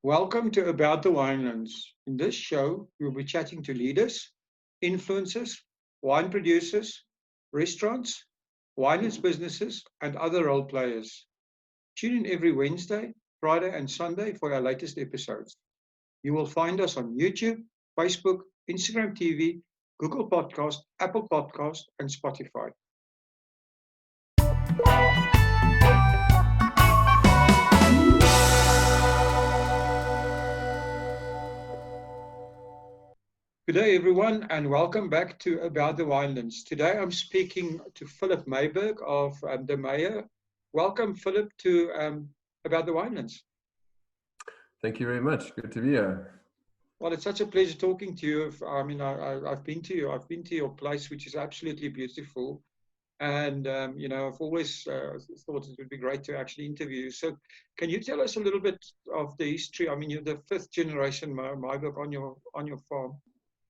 Welcome to About the Winelands. In this show, we'll be chatting to leaders, influencers, wine producers, restaurants, winelands businesses, and other role players. Tune in every Wednesday, Friday, and Sunday for our latest episodes. You will find us on YouTube, Facebook, Instagram TV, Google Podcast, Apple Podcast, and Spotify. Good day, everyone, and welcome back to About the Winelands. Today, I'm speaking to Philip Myburgh of the Meye. Welcome, Philip, to About the Winelands. Thank you very much. Good to be here. Well, it's such a pleasure talking to you. I've been to you. I've been to your place, which is absolutely beautiful. And, I've always thought it would be great to actually interview you. So can you tell us a little bit of the history? I mean, you're the fifth generation Myburgh on your farm.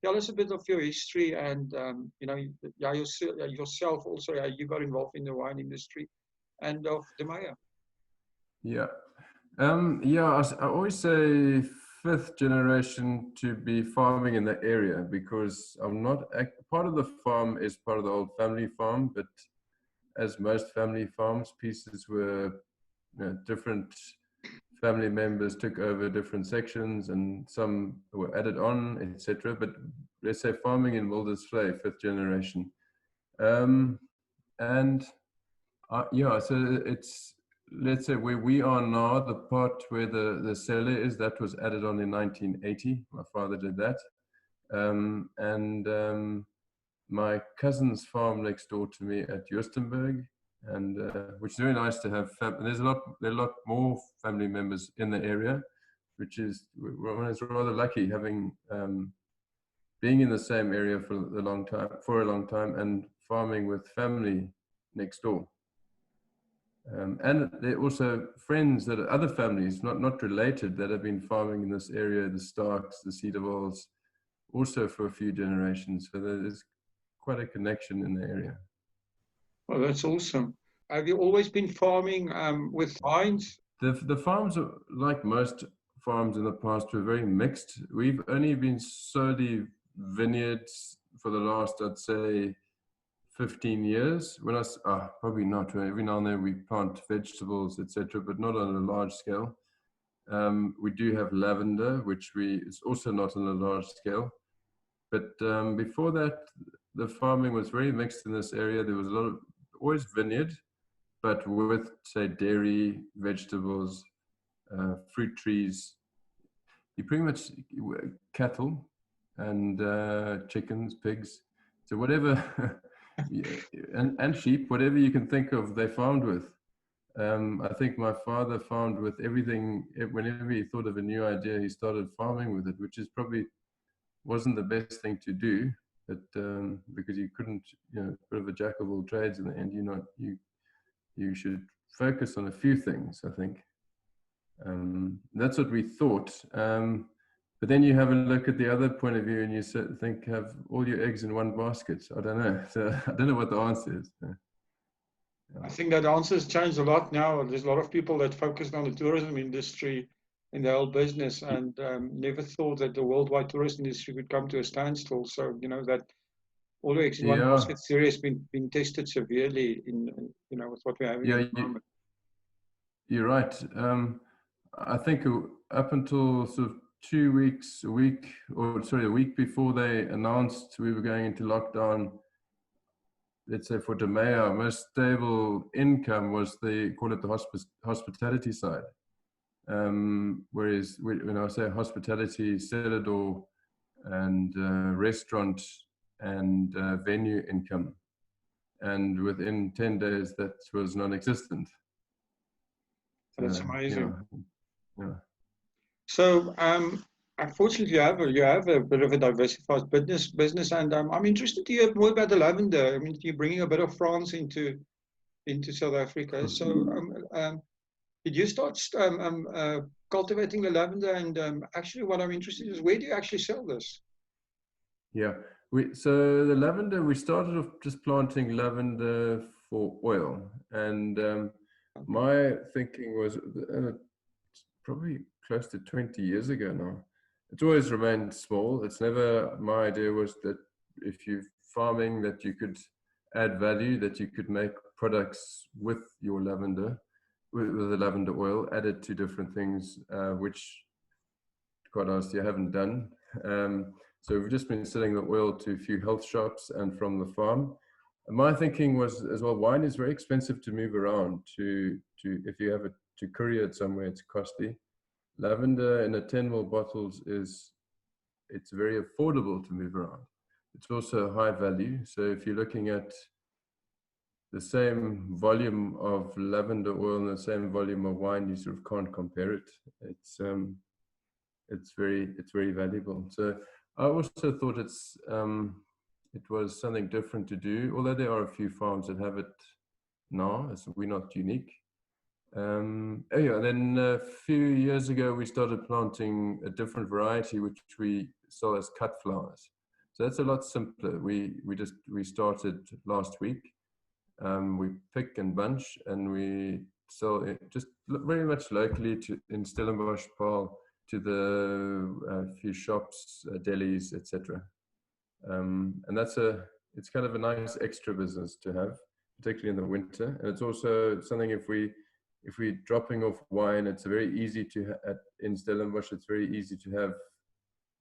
Tell us a bit of your history and, yourself also, how you got involved in the wine industry and of the Meye. Yeah. I always say fifth generation to be farming in the area because I'm not, part of the farm is part of the old family farm, but as most family farms, pieces were different family members took over different sections and some were added on, etc. But let's say farming in Mulservlei, fifth generation. So it's, let's say where we are now, the part where the cellar is, that was added on in 1980. My father did that. My cousin's farm next door to me at Stellenbosch, and which is very nice to have. There are a lot more family members in the area, which is, one is rather lucky having being in the same area for a long time, and farming with family next door. And there are also friends that are other families, not related, that have been farming in this area, the Starks, the Cedarwalls, also for a few generations. So there's quite a connection in the area. Well, that's awesome. Have you always been farming with vines? The farms, are, like most farms in the past, were very mixed. We've only been solely vineyards for the last, I'd say, 15 years. When probably not. Every now and then we plant vegetables, etc., but not on a large scale. We do have lavender, which is also not on a large scale. But before that, the farming was very mixed in this area. There was always vineyard, but with, say, dairy, vegetables, fruit trees. You pretty much cattle and chickens, pigs. So whatever, and sheep, whatever you can think of, they farmed with. I think my father farmed with everything. Whenever he thought of a new idea, he started farming with it, which is probably wasn't the best thing to do, but because you couldn't, bit of a jack of all trades in the end. You should focus on a few things, I think. That's what we thought. But then you have a look at the other point of view and you think, have all your eggs in one basket. I don't know. So I don't know what the answer is. I think that answer has changed a lot now. There's a lot of people that focus on the tourism industry in the whole business and never thought that the worldwide tourist industry would come to a standstill. So, that all the eggs in one basket theory has been tested severely in, with what we're having at the moment. You're right. I think up until sort of a week before they announced we were going into lockdown, let's say for Meye, our most stable income was call it the hospitality side. Whereas when I say hospitality, cellar door and restaurant and venue income, and within 10 days that was non-existent. That's amazing. Yeah. So, unfortunately, you have a bit of a diversified business, and I'm interested to hear more about the lavender. I mean, you're bringing a bit of France into South Africa. So, did you start cultivating the lavender? And actually, what I'm interested in is, where do you actually sell this? Yeah, so the lavender, we started off just planting lavender for oil, and my thinking was probably close to 20 years ago now. It's always remained small. It's never, my idea was that if you're farming, that you could add value, that you could make products with your lavender, with the lavender oil, added to different things, which quite honestly I haven't done. So we've just been selling the oil to a few health shops and from the farm. And my thinking was as well, wine is very expensive to move around. If you have it to courier it somewhere, it's costly. Lavender in a 10 ml bottles it's very affordable to move around. It's also high value. So if you're looking at the same volume of lavender oil and the same volume of wine, you sort of can't compare it. It's very valuable. So I also thought it was something different to do, although there are a few farms that have it now, so we're not unique. Then a few years ago, we started planting a different variety, which we sell as cut flowers. So that's a lot simpler. We started last week. We pick and bunch, and we sell it just very much locally in Stellenbosch to the few shops, delis, etc. And it's kind of a nice extra business to have, particularly in the winter. And it's also something if we're dropping off wine, it's very easy in Stellenbosch, it's very easy to have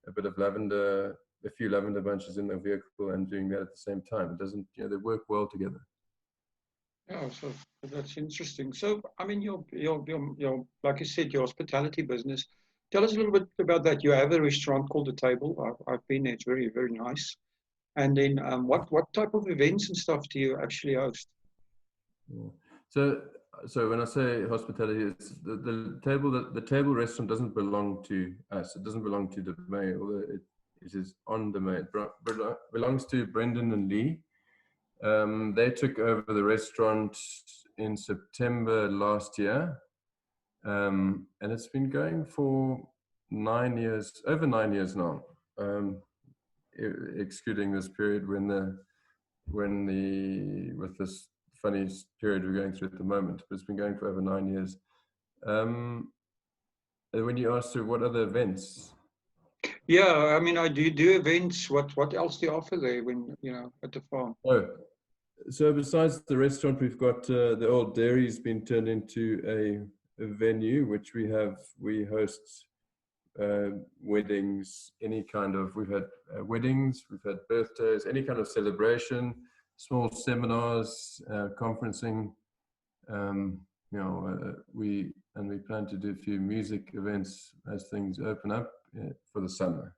a bit of lavender, a few lavender bunches in the vehicle and doing that at the same time. It doesn't, they work well together. Yeah, so that's interesting. So, I mean, your like you said, your hospitality business. Tell us a little bit about that. You have a restaurant called The Table. I've been there. It's very, very nice. And then, what type of events and stuff do you actually host? Yeah. So when I say hospitality, it's the table restaurant doesn't belong to us. It doesn't belong to the Meye, although it is on the Meye. It belongs to Brendan and Lee. They took over the restaurant in September last year, and it's been going for 9 years, over 9 years now, excluding this period with this funny period we're going through at the moment. But it's been going for over 9 years. And when you ask what other events? Yeah, I mean, I do events. What else do you offer there when at the farm? Oh, so besides the restaurant, we've got the old dairy's been turned into a venue, which we host weddings, we've had weddings, we've had birthdays, any kind of celebration, small seminars, conferencing. We plan to do a few music events as things open up for the summer.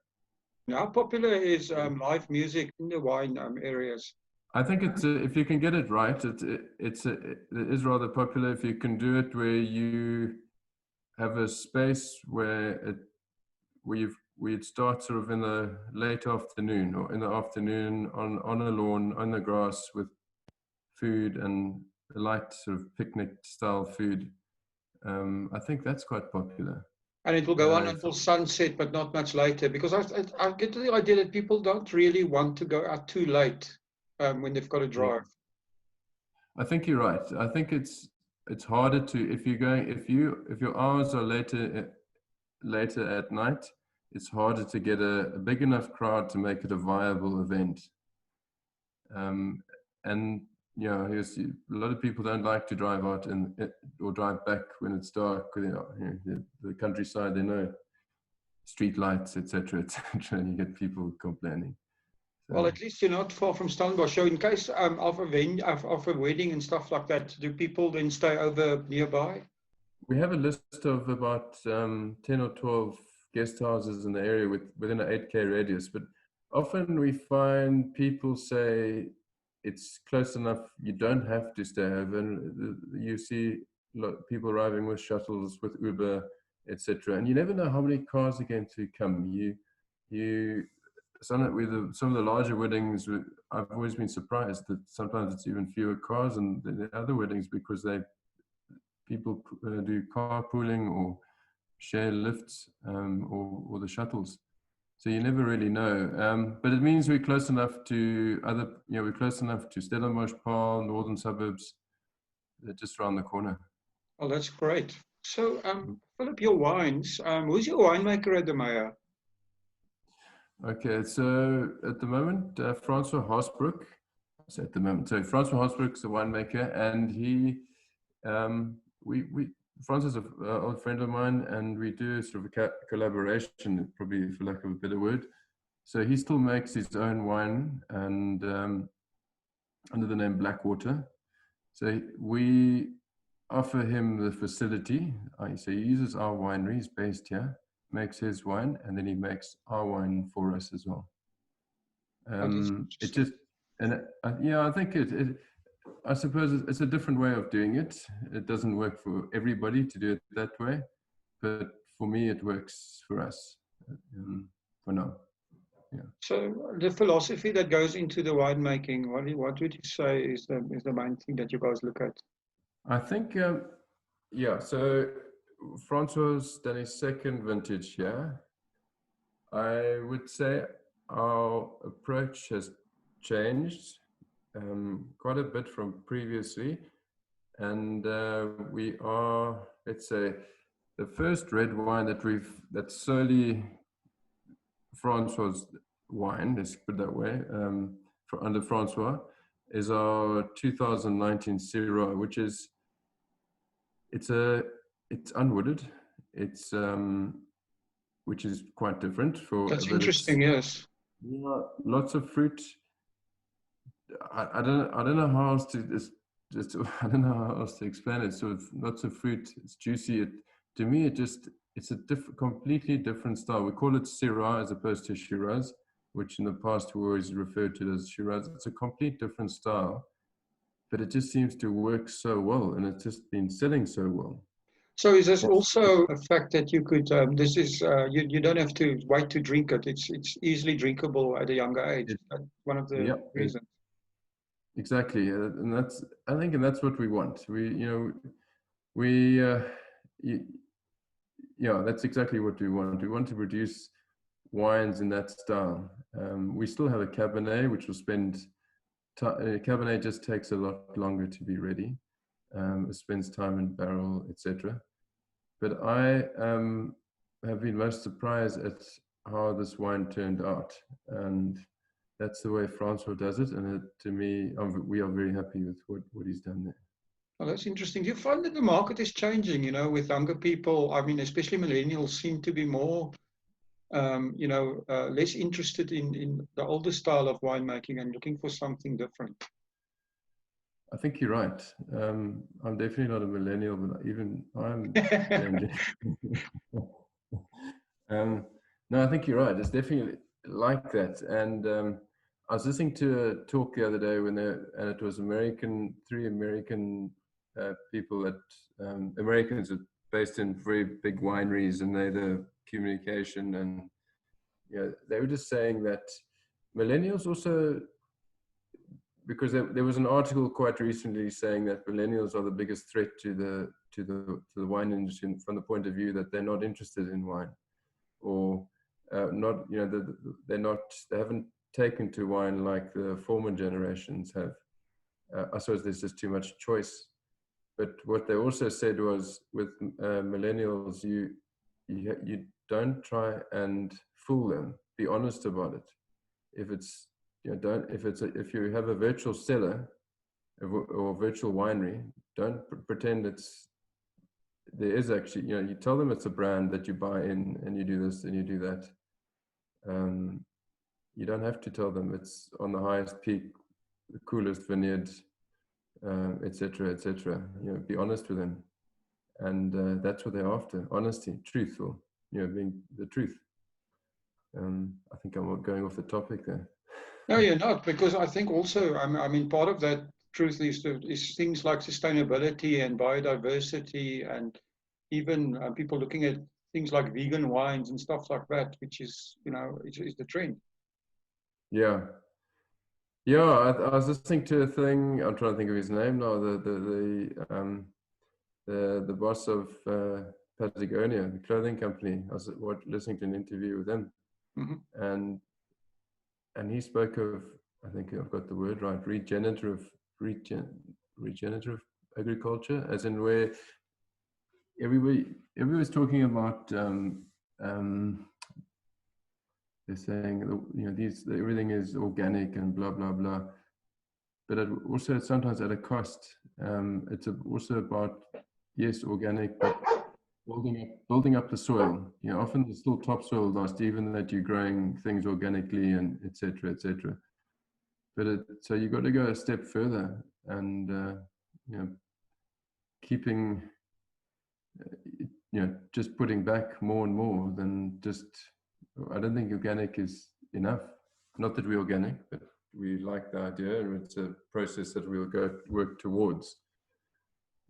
How popular is live music in the wine areas? I think it's if you can get it right, it is rather popular. If you can do it where you have a space where it starts sort of in the late afternoon or in the afternoon on a lawn on the grass with food and a light sort of picnic style food. I think that's quite popular. And it will go on until sunset, but not much later, because I get the idea that people don't really want to go out too late when they've got to drive. I think you're right. I think it's harder to if your hours are later at night, it's harder to get a big enough crowd to make it a viable event. And a lot of people don't like to drive out or drive back when it's dark. The countryside, they know street lights, etc., and you get people complaining. So. Well, at least you're not far from Stellenbosch. So, in case of a wedding and stuff like that, do people then stay over nearby? We have a list of about 10 or 12 guest houses in the area within an 8K radius, but often we find people say it's close enough, you don't have to stay over. And you see people arriving with shuttles, with Uber, etc. And you never know how many cars are going to come. Some of the larger weddings, I've always been surprised that sometimes it's even fewer cars than the other weddings because people do carpooling or share lifts or the shuttles. So you never really know. But it means we're close enough to we're close enough to Stellenbosch, northern suburbs. They're just around the corner. Oh, that's great. So Philip, your wines. Who's your winemaker at the Meye? Okay, so at the moment, Francois Hosbrook. So at the moment, so Francois Hosbrook's a winemaker, and he, we Francois is an old friend of mine, and we do sort of a collaboration, probably for lack of a better word. So he still makes his own wine, and under the name Blackwater. So we offer him the facility. So he uses our winery, he's based here, makes his wine, and then he makes our wine for us as well. Oh, that's It interesting. just, and yeah, I think I suppose it's a different way of doing it. It doesn't work for everybody to do it that way, but for me, it works for us for now. Yeah. So the philosophy that goes into the winemaking, what would you say is the main thing that you guys look at? I think, yeah, so Francois done his second vintage here. I would say our approach has changed quite a bit from previously. And we are, let's say, the first red wine that's solely Francois wine, let's put it that way, under Francois, is our 2019 Syrah, which is, it's unwooded. It's, which is quite different That's but it's, interesting, yes. yeah, lots of fruit. I don't know how else to just I don't know how else to explain it. Sort of lots of fruit. It's juicy. To me, it's a completely different style. We call it Syrah as opposed to Shiraz, which in the past we always referred to it as Shiraz. It's a complete different style, but it just seems to work so well, and it's just been selling so well. So is this It's, also a fact that you could, this is, you don't have to wait to drink it. It's easily drinkable at a younger age. it's That's one of the yeah, reasons. exactly, and that's what we want. We yeah, that's exactly what we want. We want to produce wines in that style. We still have a Cabernet, which will spend. Cabernet just takes a lot longer to be ready. It spends time in barrel, etc. But I have been most surprised at how this wine turned out, and that's the way Francois does it. And to me, we are very happy with what he's done there. Well, that's interesting. Do you find that the market is changing, with younger people? I mean, especially millennials seem to be more, less interested in the older style of winemaking and looking for something different. I think you're right. I'm definitely not a millennial, but even I'm changing. No, I think you're right. It's definitely like that. And I was listening to a talk the other day and it was three American people Americans are based in very big wineries, and they're the communication, and they were just saying that millennials also, because there was an article quite recently saying that millennials are the biggest threat to the wine industry from the point of view that they're not interested in wine, or not, they haven't taken to wine like the former generations have. I suppose there's just too much choice. But what they also said was, with millennials, you don't try and fool them. Be honest about it. If it's if you have a virtual cellar or virtual winery, don't pretend there is actually, you tell them it's a brand that you buy in, and you do this and you do that. You don't have to tell them it's on the highest peak, the coolest vineyard, etc., etc. Be honest with them, and that's what they're after: honesty, truthful. Being the truth. I think I'm going off the topic there. No, you're not, because I think also, I mean, part of that truth is things like sustainability and biodiversity, and even people looking at things like vegan wines and stuff like that, which is, is the trend. Yeah. Yeah, I was listening to a thing. I'm trying to think of his name now. The boss of Patagonia, the clothing company. I was listening to an interview with him, and he spoke of, I think I've got the word right, regenerative agriculture, as in where everybody's talking about they're saying, everything is organic and blah blah blah, but it also sometimes at a cost. It's also about, yes, organic, but building up the soil. Often there's still topsoil dust, even that you're growing things organically and etc. etc. But so you've got to go a step further and keeping just putting back more and more than just. I don't think organic is enough. Not that we're organic, but we like the idea, and it's a process that we'll work towards.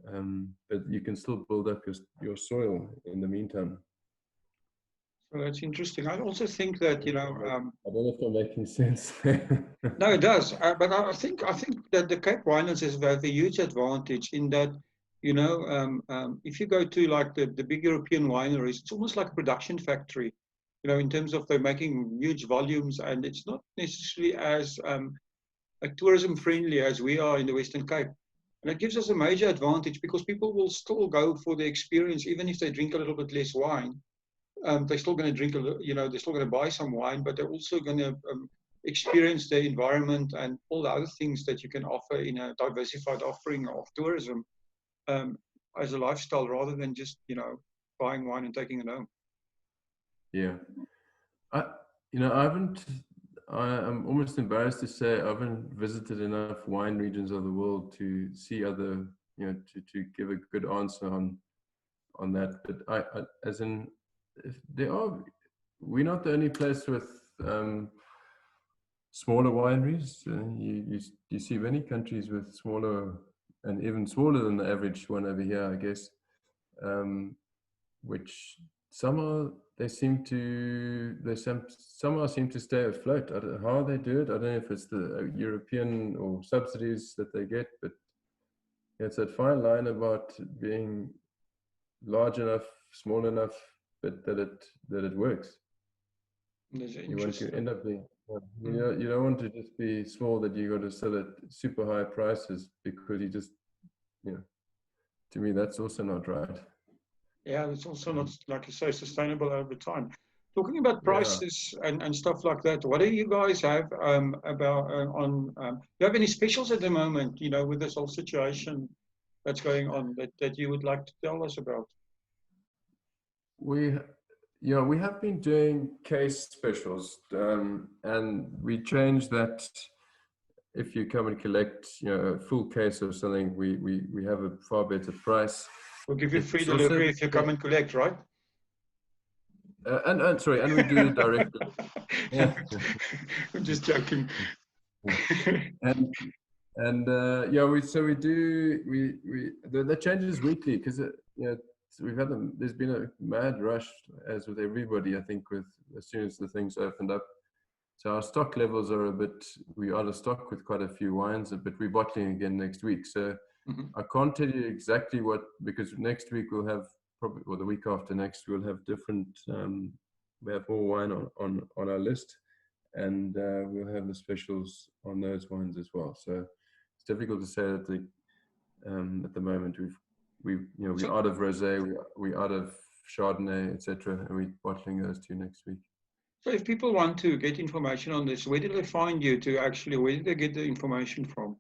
But you can still build up your soil in the meantime. So that's interesting. I also think that I don't know if I'm making sense. No, it does. But I think that the Cape Winelands has a huge advantage in that, if you go to like the big European wineries, it's almost like a production factory, in terms of they're making huge volumes, and it's not necessarily as tourism friendly as we are in the Western Cape. And it gives us a major advantage because people will still go for the experience, even if they drink a little bit less wine. They're still going to drink, they're still going to buy some wine, but they're also going to experience the environment and all the other things that you can offer in a diversified offering of tourism as a lifestyle, rather than just, buying wine and taking it home. Yeah. I'm almost embarrassed to say I haven't visited enough wine regions of the world to see other, to give a good answer on that. But we're not the only place with smaller wineries. You see many countries with smaller and even smaller than the average one over here, I guess, which somehow seem to stay afloat. I don't know how they do it. I don't know if it's the European or subsidies that they get, but it's that fine line about being large enough, small enough, but that it works. You want to end up being, you don't want to just be small that you got to sell at super high prices because you just, to me that's also not right. Yeah, it's also not, like you say, sustainable over time. Talking about prices and stuff like that, what do you guys have about do you have any specials at the moment, with this whole situation that's going on that you would like to tell us about? We have been doing case specials, and we changed that. If you come and collect, a full case of something, we have a far better price. We'll give you free delivery if you come and collect, right? And we do it directly. Yeah. I'm just joking. The changes weekly because there's been a mad rush, as with everybody, I think, as soon as the things opened up. So our stock levels are we're out of stock with quite a few wines, but we're bottling again next week. So I can't tell you exactly because next week we'll have probably, or the week after next, we'll have different, we have more wine on our list, and we'll have the specials on those wines as well. So it's difficult to say that at the moment we're out of rosé, we're out of Chardonnay, etc., and we're bottling those two next week. So if people want to get information on this, where do they find you where do they get the information from?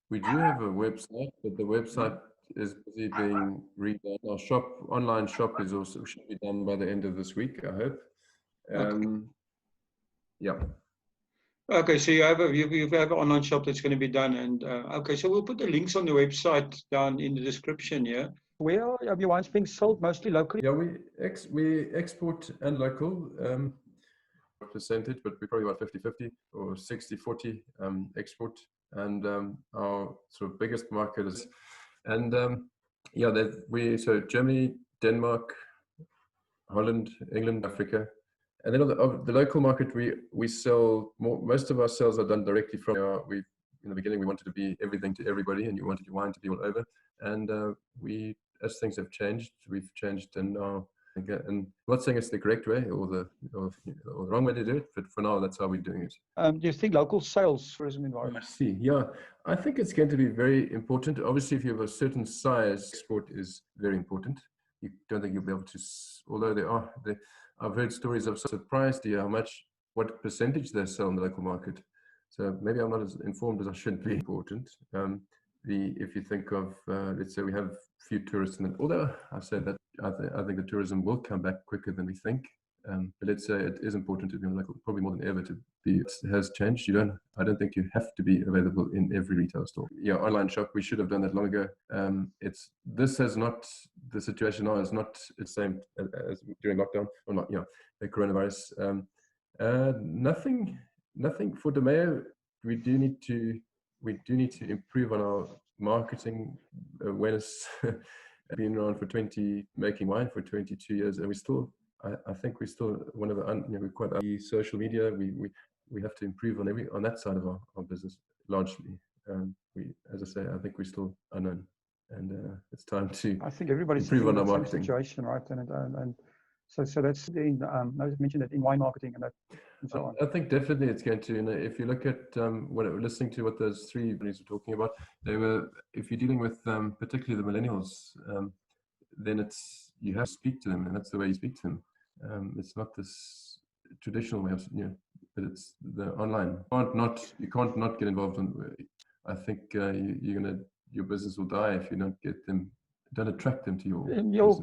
We do have a website, but the website is busy being redone. Our online shop should be done by the end of this week, I hope. Yeah. Okay, so you have an online shop that's going to be done, and okay, so we'll put the links on the website down in the description here. Where are your wines being sold? Mostly locally? Yeah, we export and local percentage, but we're probably about 50-50 or 60-40 export, and our sort of biggest market is, and so Germany, Denmark, Holland, England, Africa. And then of the local market, we sell more. Most of our sales are done directly from. In the beginning, we wanted to be everything to everybody, and you wanted your wine to be all over. And as things have changed, we've changed, and now Okay. And I'm not saying it's the correct way or the wrong way to do it, but for now, that's how we're doing it. Do you think local sales tourism environment? I see. Yeah, I think it's going to be very important. Obviously, if you have a certain size, export is very important. You don't think you'll be able to, although I've heard stories of surprised you what percentage they sell in the local market. So maybe I'm not as informed as I should be. Important. If you think of, let's say we have few tourists, although I say that I think the tourism will come back quicker than we think. But let's say it is important to be local, probably more than ever to be. It has changed. I don't think you have to be available in every retail store. Yeah, online shop. We should have done that long ago. The situation now is not the same as during lockdown or not. Yeah, the coronavirus. Nothing for the Meye. We do need to improve on our marketing awareness. I've been around making wine for 22 years, and I think we're still one of we're quite the social media. We have to improve on that side of our business largely. As I say, I think we're still unknown, and it's time to. I think everybody's improve on our in the same marketing situation, right? And so that's I mentioned that in wine marketing and that. And so on. I think definitely it's going to. If you look at listening to what those three companies were talking about, if you're dealing with particularly the millennials, then you have to speak to them, and that's the way you speak to them. It's not this traditional way of, but it's the online. You can't not get involved I think your business will die if you don't attract them to your business. Your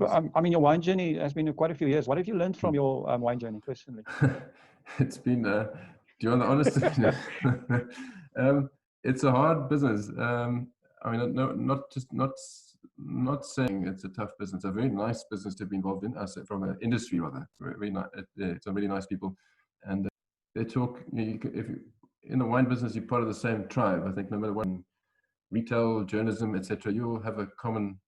wine journey has been quite a few years. What have you learned from your wine journey personally? It's been, do you want the honest opinion? It's a hard business. Not saying it's a tough business. It's a very nice business to be involved in. I say from an industry rather. Very nice. It's a really nice people, and they talk. In the wine business, you're part of the same tribe. I think no matter what, retail, journalism, etc., you'll have a common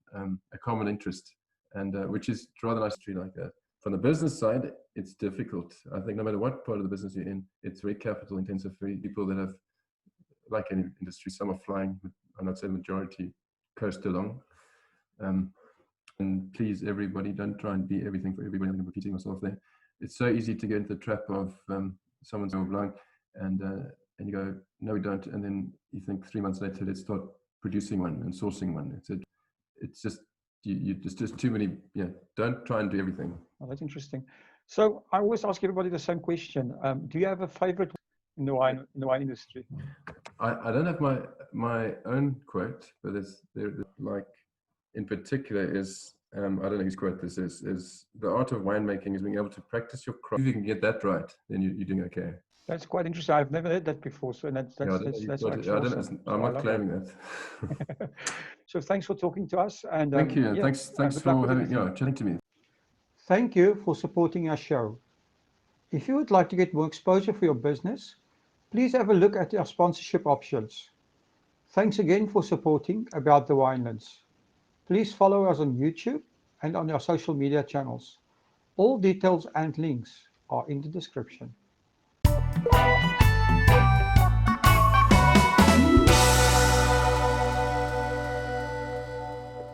interest, and which is rather nice to treat like that. From the business side, it's difficult. I think no matter what part of the business you're in, it's very capital intensive for people that have, like any industry, some are flying. I'm not saying majority coast along. And please, everybody, don't try and be everything for everybody. I'm repeating myself there. It's so easy to get into the trap of someone's overblowing, and you go, no, we don't. And then you think 3 months later, let's start producing one and sourcing one. It's just just too many. Yeah, don't try and do everything. Oh, that's interesting. So I always ask everybody the same question. Do you have a favorite in the wine industry? I don't have my own quote, but there like in particular is I don't know whose quote this is the art of winemaking is being able to practice your craft. If you can get that right, then you're doing okay. That's quite interesting. I've never heard that before. So that's awesome. I'm not claiming that. So thanks for talking to us. And thank you. Yeah, thanks for chatting to me. Thank you for supporting our show. If you would like to get more exposure for your business, please have a look at our sponsorship options. Thanks again for supporting About the Winelands. Please follow us on YouTube and on our social media channels. All details and links are in the description.